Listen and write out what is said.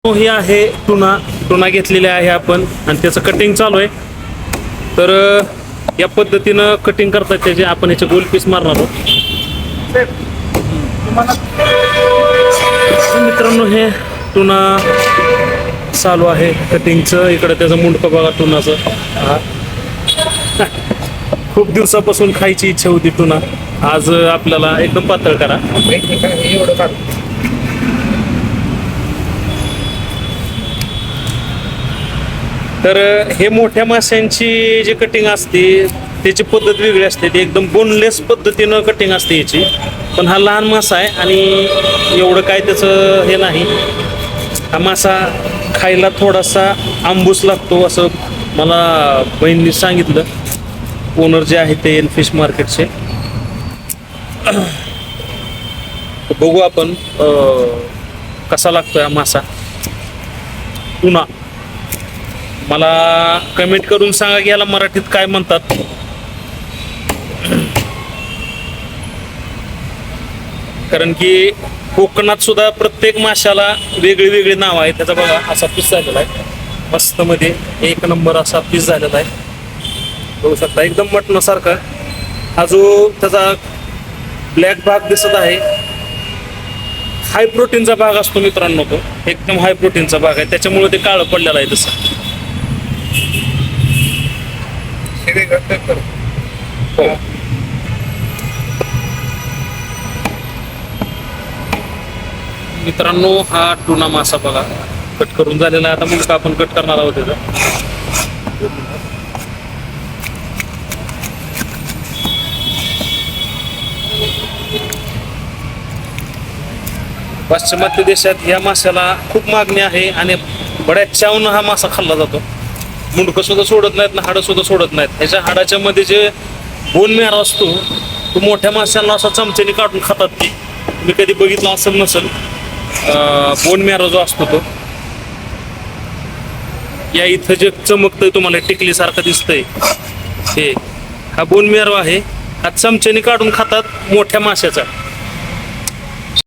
ही आहे टुना घेतलेली आहे आपण आणि त्याचं कटिंग चालू आहे. तर या पद्धतीनं कटिंग करतात त्याचे आपण याचे गोल पीस मारणार आहोत. मित्रांनो हे टुना चालू आहे कटिंगचं. इकडे त्याचं मुंडकं बघा टुनाचं. हा खूप दिवसापासून खायची इच्छा होती टुना. आज आपल्याला एकदम पातळ करा. तर हे मोठ्या माशांची जी कटिंग असते त्याची पद्धत वेगळी असते. ती एकदम बोनलेस पद्धतीनं कटिंग असते याची. पण हा लहान मासा आहे आणि एवढं काय त्याचं हे नाही. हा मासा खायला थोडासा आंबूस लागतो असं मला बहिणीने सांगितलं. ओनर जे आहे ते फिश मार्केटचे. बघू आपण कसा लागतोय हा मासा टुना. मला कमेंट करून सांगा की याला मराठीत काय म्हणतात. कारण की कोकणात सुद्धा प्रत्येक माशाला वेगळी वेगळी नाव आहे. त्याचा बघा असा पीस झालेला आहे मस्त मध्ये एक नंबर असा पीस झालेला आहे. बघू शकता एकदम मटणासारखा. हा जो त्याचा ब्लॅक भाग दिसत आहे हाय प्रोटीनचा भाग असतो मित्रांनो. तो एकदम हाय प्रोटीनचा भाग आहे त्याच्यामुळे ते काळं पडलेलं आहे तसं. हो. मित्रांनो हा टुना मासा बघा कट करून झालेला आहे. आता मुलगा आपण कट करणार आहोत त्याचा. पाश्चिमात्य देशात या माशाला खूप मागणी आहे आणि बऱ्याच चावनं हा मासा खाल्ला जातो. मुंडकं सुद्धा सोडत नाहीत ना हाडं सुद्धा सोडत नाहीत. ह्याच्या हाडाच्या मध्ये जे बोन मॅरो असतो तो मोठ्या माशांना असा चमच्याने काढून खातात. ती तुम्ही कधी बघितलं असेल नसेल. बोन मॅरो जो असतो तो या इथं जे चमकतंय तुम्हाला टिकलीसारखं दिसतंय हे हा बोन मॅरो आहे. हा चमच्याने काढून खातात मोठ्या माशाचा.